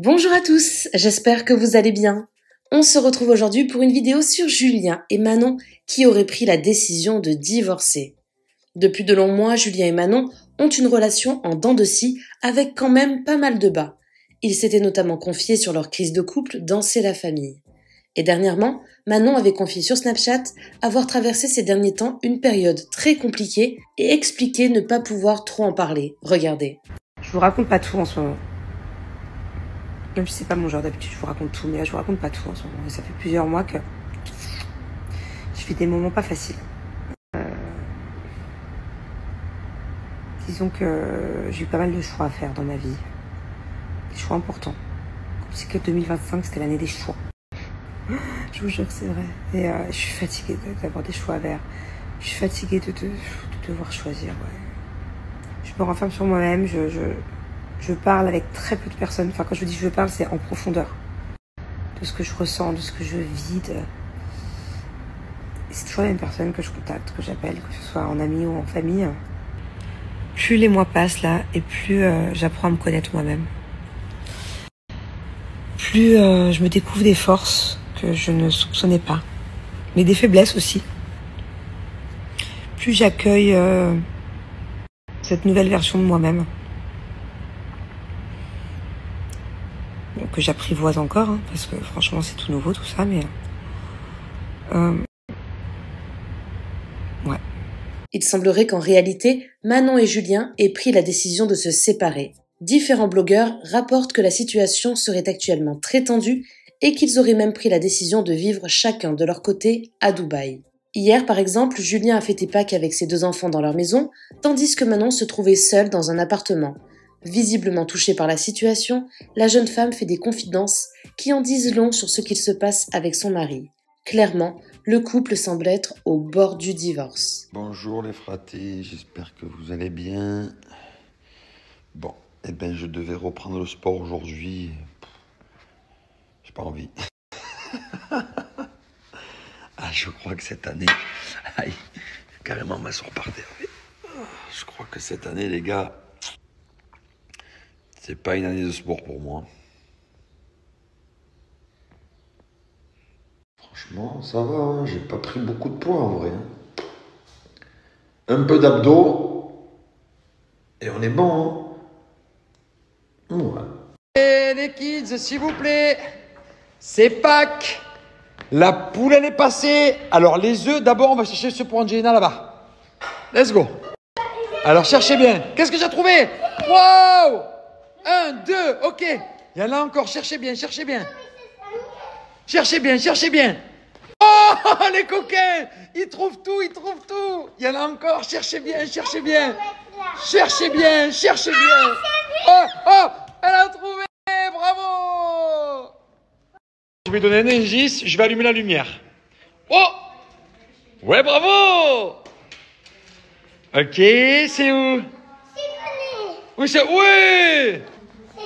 Bonjour à tous, j'espère que vous allez bien. On se retrouve aujourd'hui pour une vidéo sur Julien et Manon qui auraient pris la décision de divorcer. Depuis de longs mois, Julien et Manon ont une relation en dents de scie avec quand même pas mal de bas. Ils s'étaient notamment confiés sur leur crise de couple dans C'est la famille. Et dernièrement, Manon avait confié sur Snapchat avoir traversé ces derniers temps une période très compliquée et expliqué ne pas pouvoir trop en parler. Regardez. Je vous raconte pas tout en ce moment. Même si c'est pas mon genre d'habitude, je vous raconte tout, mais là je vous raconte pas tout en ce moment. Et ça fait plusieurs mois que je vis des moments pas faciles. Disons que j'ai eu pas mal de choix à faire dans ma vie. Des choix importants. Comme si que 2025 c'était l'année des choix. Je vous jure que c'est vrai. Et je suis fatiguée d'avoir des choix à faire. Je suis fatiguée de devoir choisir. Ouais. Je me renferme sur moi-même. Je parle avec très peu de personnes. Enfin, quand je dis je parle, c'est en profondeur. De ce que je ressens, de ce que je vis. C'est toujours la même personne que je contacte, que j'appelle, que ce soit en ami ou en famille. Plus les mois passent là, et plus j'apprends à me connaître moi-même. Plus je me découvre des forces que je ne soupçonnais pas. Mais des faiblesses aussi. Plus j'accueille cette nouvelle version de moi-même. Donc, que j'apprivoise encore, hein, parce que franchement c'est tout nouveau tout ça, mais... ouais. Il semblerait qu'en réalité, Manon et Julien aient pris la décision de se séparer. Différents blogueurs rapportent que la situation serait actuellement très tendue et qu'ils auraient même pris la décision de vivre chacun de leur côté à Dubaï. Hier, par exemple, Julien a fêté Pâques avec ses 2 enfants dans leur maison, tandis que Manon se trouvait seule dans un appartement. Visiblement touchée par la situation, la jeune femme fait des confidences qui en disent long sur ce qu'il se passe avec son mari. Clairement, le couple semble être au bord du divorce. Bonjour les fratés, j'espère que vous allez bien. Bon, eh ben je devais reprendre le sport aujourd'hui. J'ai pas envie. Ah, je crois que cette année... Aïe, carrément m'asseoir par terre. Je crois que cette année, les gars, c'est pas une année de sport pour moi. Franchement, ça va, hein, j'ai pas pris beaucoup de poids en vrai. Un peu d'abdos, et on est bon. Hein. Ouais. Et les kids, s'il vous plaît, c'est Pâques. La poule, elle est passée. Alors, les œufs, d'abord, on va chercher ceux pour Angelina là-bas. Let's go. Alors, cherchez bien. Qu'est-ce que j'ai trouvé? Wow! 1, 2, ok. Il y en a encore. Cherchez bien, cherchez bien. Cherchez bien, cherchez bien. Oh, les coquins! Ils trouvent tout, ils trouvent tout. Il y en a encore. Cherchez bien, cherchez bien. Cherchez bien, cherchez bien. Oh, oh, elle a trouvé. Bravo! Je vais donner un indice, je vais allumer la lumière. Oh! Ouais, bravo! Ok, c'est où? Oui, c'est... Oui!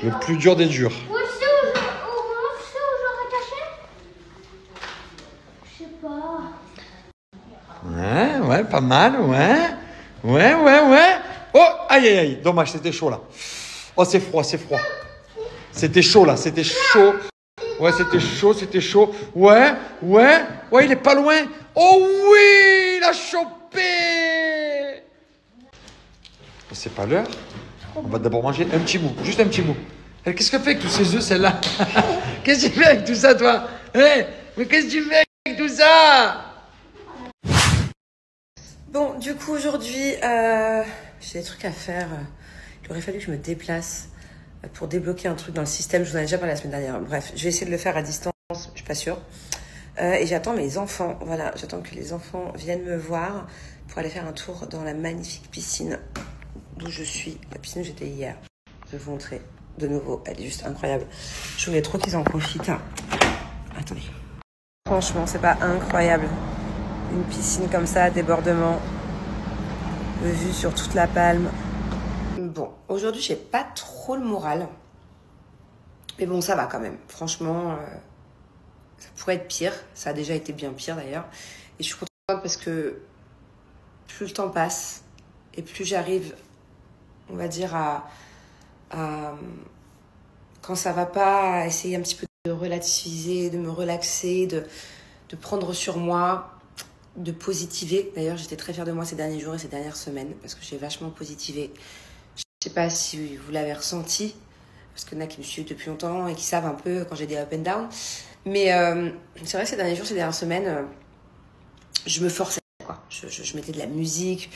Le plus dur des durs. Ouais, pas mal, ouais. Ouais. Oh, aïe. Dommage, c'était chaud là. Oh, c'est froid. C'était chaud là, c'était chaud. Ouais, c'était chaud. Ouais, il est pas loin. Oh oui, il a chopé. C'est pas l'heure. On va d'abord manger un petit bout, juste un petit bout. Qu'est-ce qu'elle fait avec tous ces œufs, celle-là? Qu'est-ce que tu fais avec tout ça, toi? Mais qu'est-ce que tu fais avec tout ça? Bon, du coup, aujourd'hui, j'ai des trucs à faire. Il aurait fallu que je me déplace pour débloquer un truc dans le système. Je vous en ai déjà parlé la semaine dernière. Bref, je vais essayer de le faire à distance. Je suis pas sûre. Et j'attends mes enfants. Voilà, j'attends que les enfants viennent me voir pour aller faire un tour dans la magnifique piscine d'où je suis. La piscine où j'étais hier. Je vais vous montrer de nouveau. Elle est juste incroyable. Je voulais trop qu'ils en profitent. Attendez. Franchement, c'est pas incroyable. Une piscine comme ça, débordement, vue sur toute la Palme. Bon, aujourd'hui, j'ai pas trop le moral. Mais bon, ça va quand même. Franchement, ça pourrait être pire. Ça a déjà été bien pire d'ailleurs. Et je suis contente parce que plus le temps passe et plus j'arrive, on va dire, à quand ça va pas, essayer un petit peu de relativiser, de me relaxer, de prendre sur moi, de positiver. D'ailleurs, j'étais très fière de moi ces derniers jours et ces dernières semaines parce que j'ai vachement positivé. Je sais pas si vous l'avez ressenti, parce qu'il y en a qui me suivent depuis longtemps et qui savent un peu quand j'ai des up and down. Mais c'est vrai que ces derniers jours, ces dernières semaines, je me forçais. Je mettais de la musique,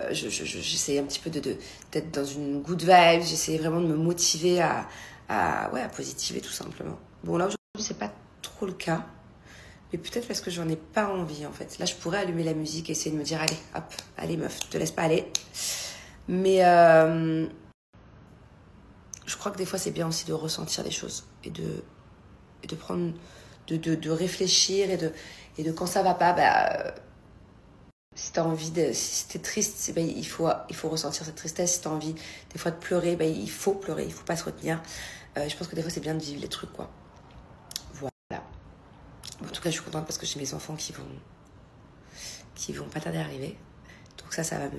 j'essayais un petit peu d'être dans une good vibe, j'essayais vraiment de me motiver à positiver tout simplement. Bon, là aujourd'hui, c'est pas trop le cas, mais peut-être parce que j'en ai pas envie en fait. Là, je pourrais allumer la musique et essayer de me dire allez, hop, allez meuf, te laisse pas aller. Mais je crois que des fois, c'est bien aussi de ressentir les choses et de prendre, de réfléchir et de quand ça va pas, si t'as envie si t'es triste, il faut ressentir cette tristesse. Si t'as envie des fois de pleurer, il faut pleurer, il faut pas se retenir. Je pense que des fois c'est bien de vivre les trucs, quoi. Voilà. Bon, en tout cas, je suis contente parce que j'ai mes enfants qui vont pas tarder à arriver. Donc ça va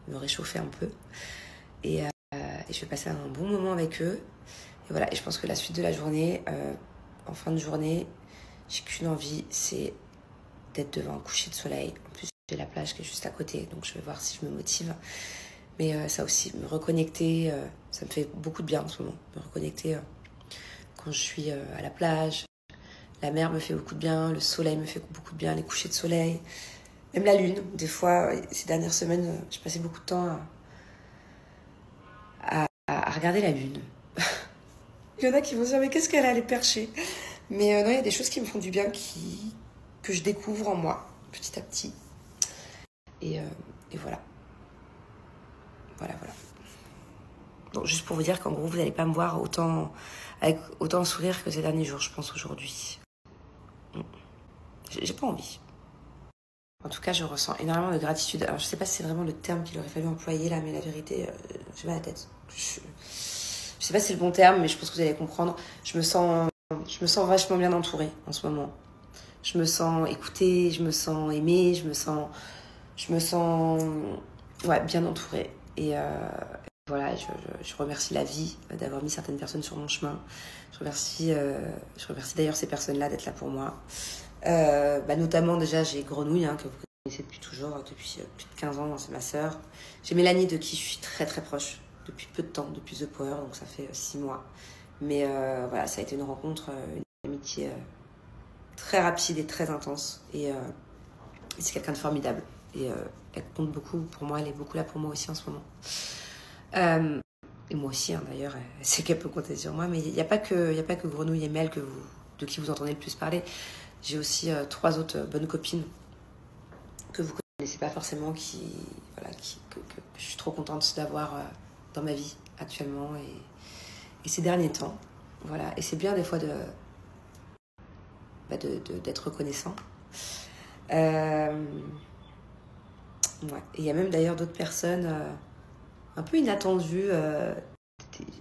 me réchauffer un peu. Et je vais passer un bon moment avec eux. Et voilà. Et je pense que la suite de la journée, en fin de journée, j'ai qu'une envie, c'est d'être devant un coucher de soleil. En plus, j'ai la plage qui est juste à côté, donc je vais voir si je me motive. Mais ça aussi, me reconnecter, ça me fait beaucoup de bien en ce moment. Me reconnecter quand je suis à la plage. La mer me fait beaucoup de bien, le soleil me fait beaucoup de bien, les couchers de soleil. Même la lune. Des fois, ces dernières semaines, j'ai passé beaucoup de temps à regarder la lune. Il y en a qui vont se dire, mais qu'est-ce qu'elle a, les percher? Mais non, il y a des choses qui me font du bien, que je découvre en moi, petit à petit. Et voilà. Voilà. Donc, juste pour vous dire qu'en gros, vous n'allez pas me voir avec autant de sourire que ces derniers jours, je pense, aujourd'hui. J'ai pas envie. En tout cas, je ressens énormément de gratitude. Alors, je sais pas si c'est vraiment le terme qu'il aurait fallu employer là, mais la vérité, j'ai mal à la tête. Je sais pas si c'est le bon terme, mais je pense que vous allez comprendre. Je me sens vachement bien entourée en ce moment. Je me sens écoutée, je me sens aimée, je me sens bien entourée. Et voilà, je remercie la vie d'avoir mis certaines personnes sur mon chemin. Je remercie d'ailleurs ces personnes-là d'être là pour moi. Notamment déjà, j'ai Grenouille, que vous connaissez depuis toujours, depuis plus de 15 ans, c'est ma sœur. J'ai Mélanie, de qui je suis très très proche depuis peu de temps, depuis The Power, donc ça fait 6 mois. Mais voilà, ça a été une rencontre, une amitié très rapide et très intense. Et c'est quelqu'un de formidable. Et elle compte beaucoup pour moi, elle est beaucoup là pour moi aussi en ce moment. Et moi aussi, d'ailleurs, elle sait qu'elle peut compter sur moi. Mais il n'y a pas que Grenouille et Mel de qui vous entendez le plus parler. J'ai aussi 3 autres bonnes copines que vous connaissez pas forcément, que je suis trop contente d'avoir dans ma vie actuellement et ces derniers temps. Voilà. Et c'est bien des fois d'être reconnaissant. Ouais. Et il y a même d'ailleurs d'autres personnes un peu inattendues.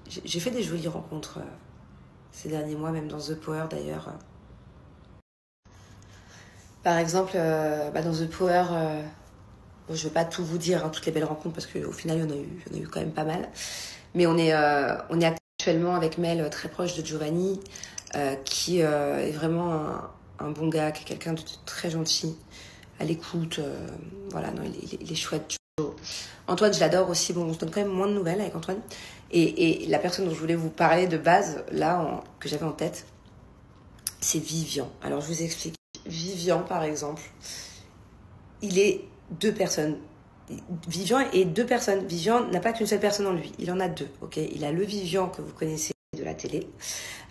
J'ai fait des jolies rencontres ces derniers mois, même dans The Power d'ailleurs. Par exemple, dans The Power, je ne vais pas tout vous dire, toutes les belles rencontres, parce qu'au final, il y en a eu quand même pas mal. Mais on est actuellement avec Mel très proche de Giovanni, qui est vraiment un bon gars, qui est quelqu'un de très gentil, à l'écoute. Voilà, non, il est chouette. Antoine, je l'adore aussi. Bon, on se donne quand même moins de nouvelles avec Antoine. Et la personne dont je voulais vous parler de base, là, que j'avais en tête, c'est Vivian. Alors, je vous explique. Vivian, par exemple, il est 2 personnes. Vivian est 2 personnes. Vivian n'a pas qu'une seule personne en lui. Il en a 2, ok? Il a le Vivian que vous connaissez de la télé,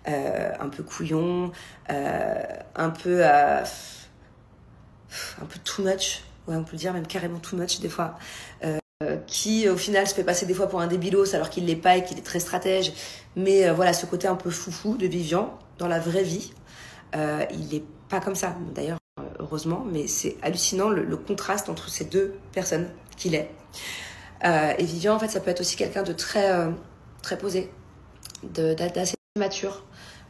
un peu couillon, un peu too much, ouais, on peut le dire, même carrément too much des fois, qui au final se fait passer des fois pour un débilos alors qu'il l'est pas et qu'il est très stratège. Mais voilà, ce côté un peu foufou de Vivian dans la vraie vie, il est pas comme ça, d'ailleurs, heureusement, mais c'est hallucinant le contraste entre ces 2 personnes qu'il est. Et Vivian, en fait, ça peut être aussi quelqu'un de très, très posé, d'assez mature,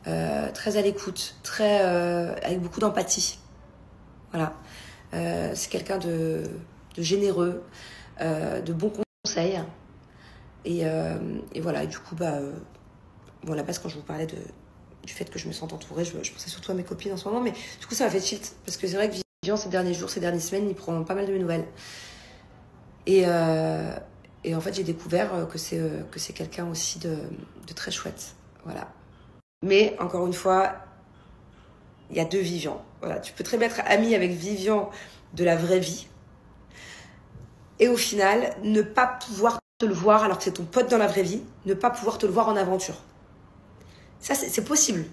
très à l'écoute, avec beaucoup d'empathie. Voilà. C'est quelqu'un de généreux, de bons conseils. Et voilà, et du coup, Bon, à la base, quand je vous parlais du fait que je me sente entourée, je pensais surtout à mes copines en ce moment, mais du coup, ça m'a fait tilt. Parce que c'est vrai que Vivian, ces derniers jours, ces dernières semaines, il prend pas mal de mes nouvelles. Et en fait, j'ai découvert que c'est quelqu'un aussi de très chouette. Voilà. Mais, encore une fois, il y a deux Vivian. Voilà. Tu peux très bien être amie avec Vivian de la vraie vie. Et au final, ne pas pouvoir te le voir alors que c'est ton pote dans la vraie vie, ne pas pouvoir te le voir en aventure. Ça, c'est possible.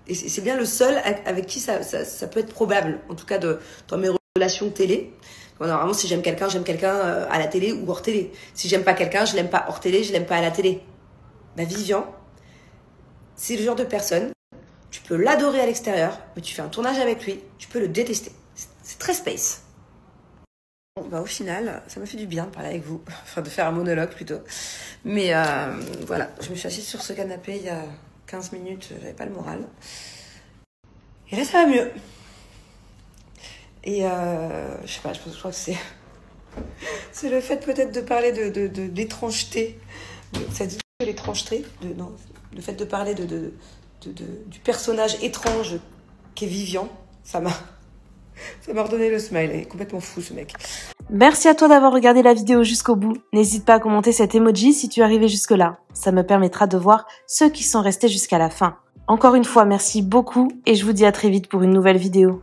Et c'est bien le seul avec qui ça peut être probable. En tout cas, dans mes relations télé. Bon, normalement, si j'aime quelqu'un à la télé ou hors télé. Si j'aime pas quelqu'un, je l'aime pas hors télé, je l'aime pas à la télé. Bah, Vivian, c'est le genre de personne, tu peux l'adorer à l'extérieur, mais tu fais un tournage avec lui, tu peux le détester. C'est très space. Bon, bah, au final, ça m'a fait du bien de parler avec vous. Enfin, de faire un monologue plutôt. Mais voilà, je me suis assise sur ce canapé il y a 15 minutes, j'avais pas le moral. Et là, ça va mieux. Et je sais pas, je crois que c'est le fait peut-être de parler de l'étrangeté. Ça dit l'étrangeté, non, le fait de parler du personnage étrange qu'est Vivian, ça m'a redonné le smile. Il est complètement fou, ce mec. Merci à toi d'avoir regardé la vidéo jusqu'au bout. N'hésite pas à commenter cet emoji si tu es arrivé jusque-là. Ça me permettra de voir ceux qui sont restés jusqu'à la fin. Encore une fois, merci beaucoup et je vous dis à très vite pour une nouvelle vidéo.